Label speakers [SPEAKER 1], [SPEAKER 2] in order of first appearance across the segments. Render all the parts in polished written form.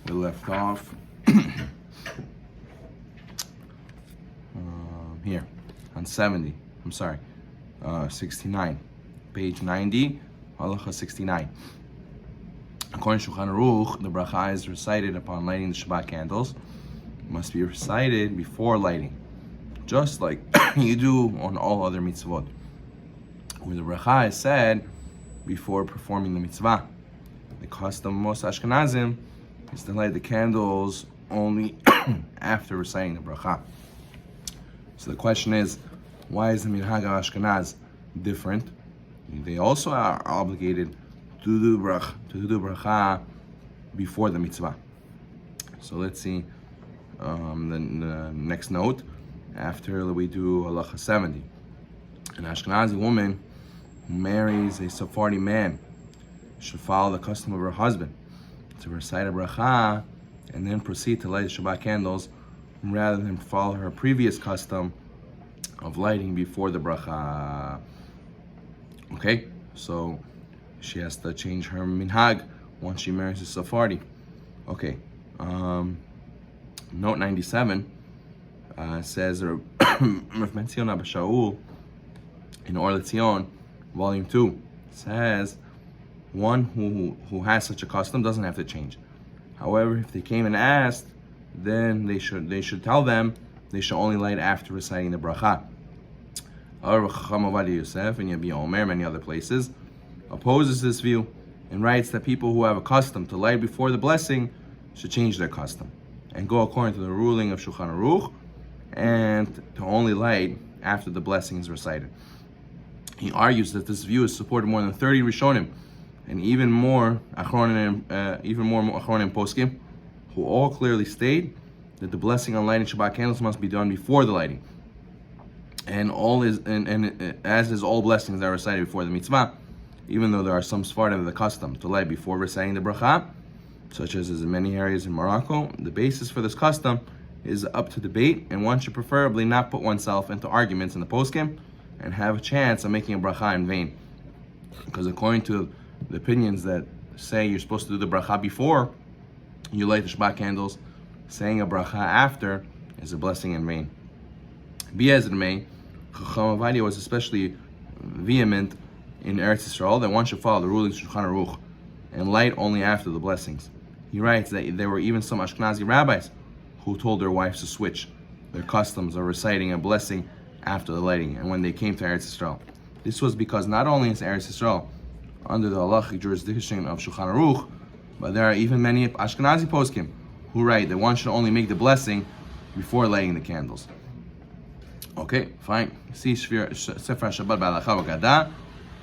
[SPEAKER 1] We left off here on 69, page 90, Halacha 69. According to Shulchan Aruch, the bracha is recited upon lighting the Shabbat candles. It must be recited before lighting, just like you do on all other mitzvot, where the bracha is said before performing the mitzvah. The custom of most Ashkenazim is to light the candles only after reciting the bracha. So the question is, why is the minhag of Ashkenaz different? They also are obligated to do bracha before the mitzvah. So let's see the next note after we do Halacha 70. An Ashkenazi woman who marries a Sephardi man should follow the custom of her husband to recite a bracha and then proceed to light the Shabbat candles, rather than follow her previous custom of lighting before the bracha. Okay, so she has to change her minhag once she marries a Sephardi. Okay, note 97 says Rav Metzion Abba Shaul in Or Letzion, volume 2, says one who has such a custom doesn't have to change. However, if they came and asked, then they should tell them they should only light after reciting the bracha. However, Chacham Ovadia Yosef and Yabi Omer, many other places, opposes this view and writes that people who have a custom to light before the blessing should change their custom and go according to the ruling of Shulchan Aruch and to only light after the blessing is recited. He argues that this view is supported more than 30 Rishonim and even more Achronim Poskim, who all clearly state that the blessing on lighting Shabbat candles must be done before the lighting, and as is all blessings that are recited before the mitzvah, even though there are some Sephardim of the custom to light before reciting the bracha, such as in many areas in Morocco. The basis for this custom is up to debate, and one should preferably not put oneself into arguments in the poskim and have a chance of making a bracha in vain, because according to the opinions that say you're supposed to do the bracha before you light the Shabbat candles, saying a bracha after is a blessing in vain. Be as it may, Chacham Ovadia was especially vehement in Eretz Yisrael that one should follow the rulings of Shulchan Aruch and light only after the blessings. He writes that there were even some Ashkenazi rabbis who told their wives to switch their customs of reciting a blessing after the lighting, and when they came to Eretz Yisrael. This was because not only is Eretz Yisrael under the halachic jurisdiction of Shulchan Aruch, but there are even many Ashkenazi poskim who write that one should only make the blessing before lighting the candles. Okay, fine. See, Sefer Shabbat B'Halacha V'Gada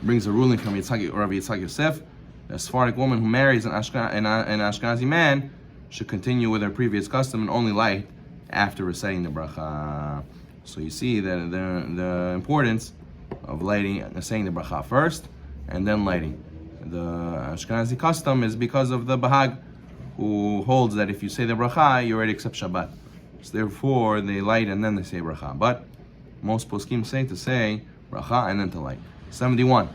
[SPEAKER 1] brings a ruling from Rav Yitzchak Yosef that a Sephardic woman who marries an Ashkenazi man should continue with her previous custom and only light after reciting the bracha. So you see that the importance of saying the bracha first and then lighting. The Ashkenazi custom is because of the Bahag, who holds that if you say the bracha, you already accept Shabbat. So therefore, they light and then they say bracha. But most poskim say to say bracha and then to light. 71.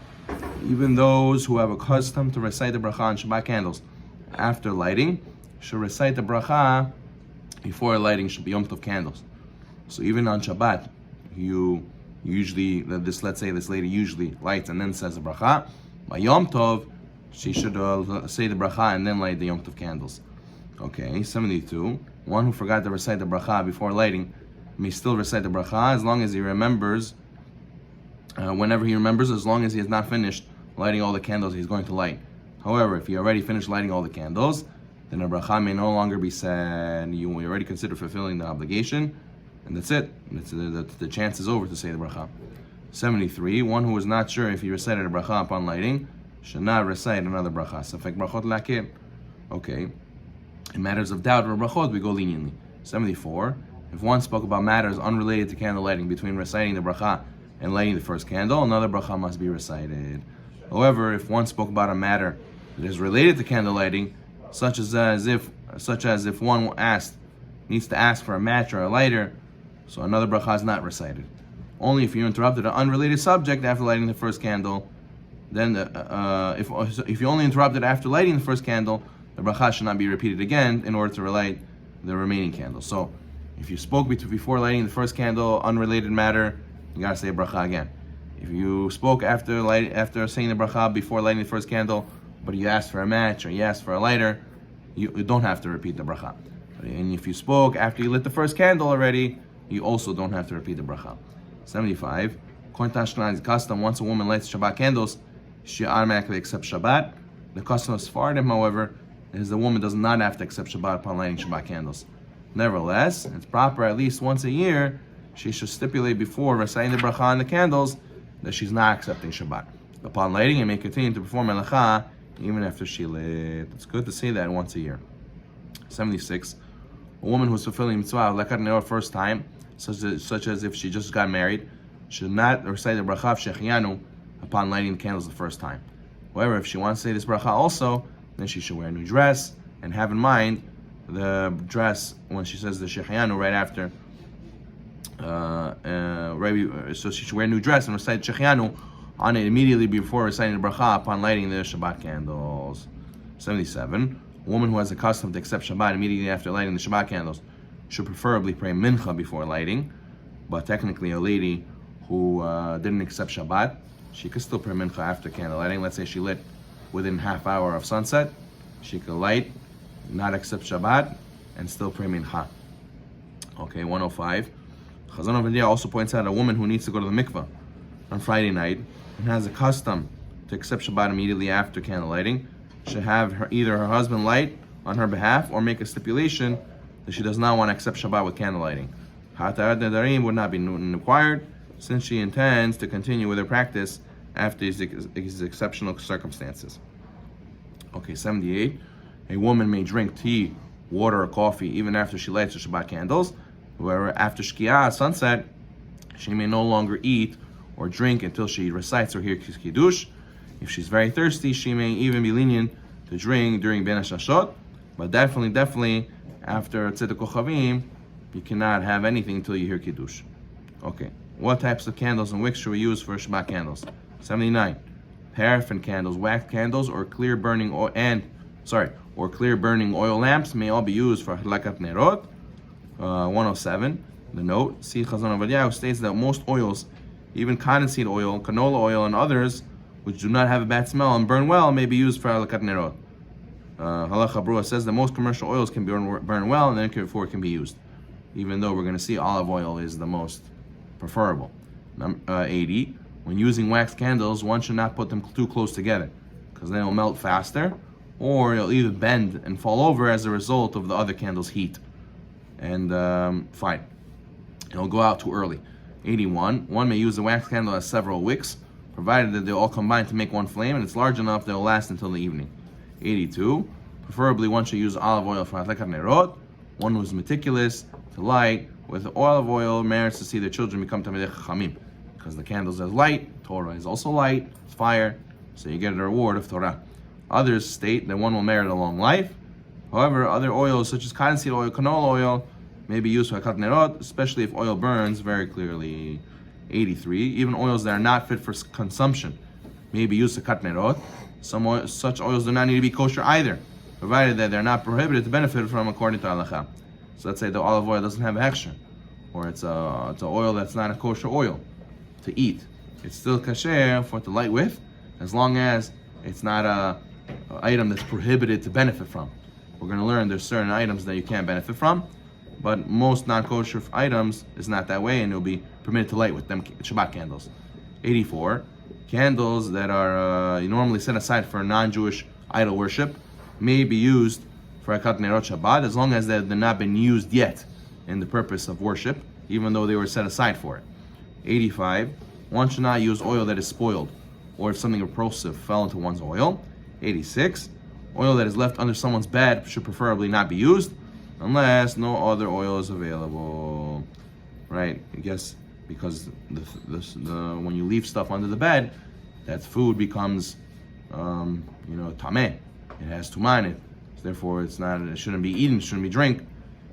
[SPEAKER 1] Even those who have a custom to recite the bracha on Shabbat candles after lighting should recite the bracha before lighting Yom Tov candles. So even on Shabbat, let's say this lady usually lights and then says the bracha. By Yom Tov, she should say the bracha and then light the Yom Tov candles. Okay, 72. One who forgot to recite the bracha before lighting may still recite the bracha as long as he remembers, whenever he remembers, as long as he has not finished lighting all the candles he's going to light. However, if he already finished lighting all the candles, then the bracha may no longer be said. You already consider fulfilling the obligation, and that's it. The chance is over to say the bracha. 73. One who is not sure if he recited a bracha upon lighting should not recite another bracha. Safek brachot lakeh. Okay. In matters of doubt or brachot, we go leniently. 74. If one spoke about matters unrelated to candle lighting between reciting the bracha and lighting the first candle, another bracha must be recited. However, if one spoke about a matter that is related to candle lighting, such as if one needs to ask for a match or a lighter, so another bracha is not recited. Only if you interrupted an unrelated subject after lighting the first candle, then if you only interrupted after lighting the first candle, the the bracha should not be repeated again in order to relight the remaining candles. So if you spoke before lighting the first candle, unrelated matter, you gotta say a bracha again. If you spoke after saying the bracha before lighting the first candle, but you asked for a match or you asked for a lighter, you don't have to repeat the bracha. And if you spoke after you lit the first candle already, you also don't have to repeat the bracha. 75. According to Ashkenazi custom, once a woman lights Shabbat candles, she automatically accepts Shabbat. The custom of Sephardim, however, is the woman does not have to accept Shabbat upon lighting Shabbat candles. Nevertheless, it's proper at least once a year, she should stipulate before reciting the bracha on the candles that she's not accepting Shabbat. Upon lighting, and may continue to perform Halacha even after she lit. It's good to say that once a year. 76. A woman who's fulfilling mitzvah of Lekat Nerot first time, such as if she just got married, should not recite the bracha of Shechianu upon lighting the candles the first time. However, if she wants to say this bracha also, then she should wear a new dress, and have in mind the dress when she says the Shechianu right after. So she should wear a new dress and recite Shechianu on it immediately before reciting the bracha upon lighting the Shabbat candles. 77. A woman who has a custom to accept Shabbat immediately after lighting the Shabbat candles should preferably pray mincha before lighting, but technically a lady who didn't accept Shabbat, she could still pray mincha after candle lighting. Let's say she lit within half hour of sunset, she could light, not accept Shabbat, and still pray mincha. Okay, 105. Chazon Ovadia also points out a woman who needs to go to the mikveh on Friday night and has a custom to accept Shabbat immediately after candle lighting should have either her husband light on her behalf or make a stipulation that she does not want to accept Shabbat with candle lighting. Hatarat Nedarim would not be required since she intends to continue with her practice after these exceptional circumstances. Okay, 78. A woman may drink tea, water, or coffee even after she lights the Shabbat candles. However, after Shkia, sunset, she may no longer eat or drink until she recites or hears Kiddush. If she's very thirsty, she may even be lenient to drink during Ben HaShashot, but definitely after Tzedek Kochavim, you cannot have anything until you hear Kiddush. Okay, what types of candles and wicks should we use for Shabbat candles? 79. Paraffin candles, wax candles, or clear burning oil lamps may all be used for Hadlakat Nerot. 107. The note, see Chazon Ovadia states that most oils, even cottonseed oil, canola oil, and others which do not have a bad smell and burn well, may be used for Halakat Nerot. Halacha Brua says that most commercial oils can burn well and therefore it can be used, even though we're going to see olive oil is the most preferable. 80. When using wax candles, one should not put them too close together because then it'll melt faster or it'll either bend and fall over as a result of the other candle's heat. And fine, it'll go out too early. 81. One may use a wax candle as several wicks, provided that they all combine to make one flame and it's large enough that it will last until the evening. 82. Preferably one should use olive oil for Hadlakat Nerot. One who is meticulous to light with olive oil merits to see their children become Talmidei Chachamim, because the candles is light, Torah is also light, it's fire, so you get the reward of Torah. Others state that one will merit a long life. However, other oils such as cottonseed oil, canola oil may be used for Hadlakat Nerot, especially if oil burns very clearly. 83. Even oils that are not fit for consumption may be used to cut Nerot. Such oils do not need to be kosher either, provided that they're not prohibited to benefit from according to Halacha. So let's say the olive oil doesn't have hechsher, or it's an oil that's not a kosher oil to eat. It's still kasher for to light with, as long as it's not a item that's prohibited to benefit from. We're going to learn there's certain items that you can't benefit from, but most non-kosher items is not that way, and it'll be permitted to light with them Shabbat candles. 84. Candles that are normally set aside for non-Jewish idol worship may be used for Hadlakat Nerot Shabbat as long as they've not been used yet in the purpose of worship, even though they were set aside for it. 85. One should not use oil that is spoiled, or if something repulsive fell into one's oil. 86. Oil that is left under someone's bed should preferably not be used unless no other oil is available. Right? I guess because when you leave stuff under the bed, that food becomes tameh. It has tumah in it. So therefore it shouldn't be eaten, it shouldn't be drank.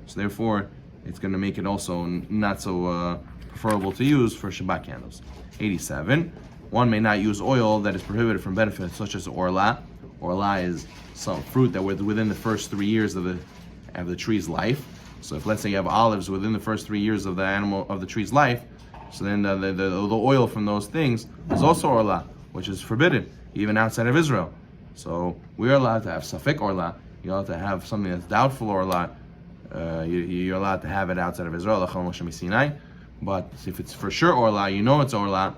[SPEAKER 1] So therefore it's going to make it also not so preferable to use for Shabbat candles. 87. One may not use oil that is prohibited from benefits such as orla Orla is some fruit that was within the first 3 years of the tree's life. So if let's say you have olives within the first 3 years of the tree's life, so then the oil from those things is also orla, which is forbidden even outside of Israel. So we are allowed to have safek orla. You're allowed to have something that's doubtful orla. You're allowed to have it outside of Israel. But if it's for sure orla, you know it's orla,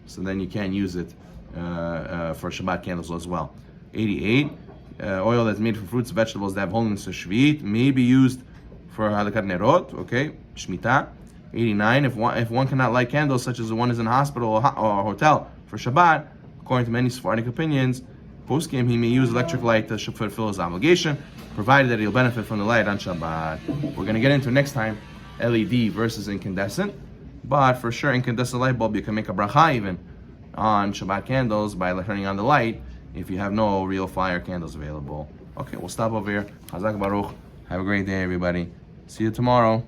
[SPEAKER 1] so then you can't use it for Shabbat candles as well. 88. Oil that's made from fruits and vegetables that have holiness of Shvi'it may be used for Halakat Nerot, okay, Shemitah. 89. If one cannot light candles, such as the one is in a hospital or a hotel for Shabbat, according to many Sephardic opinions, post-game he may use electric light to fulfill his obligation, provided that he'll benefit from the light on Shabbat. We're going to get into next time LED versus incandescent, but for sure incandescent light bulb, you can make a bracha even on Shabbat candles by turning on the light if you have no real fire candles available. Okay, we'll stop over here. Chazak Baruch. Have a great day, everybody. See you tomorrow.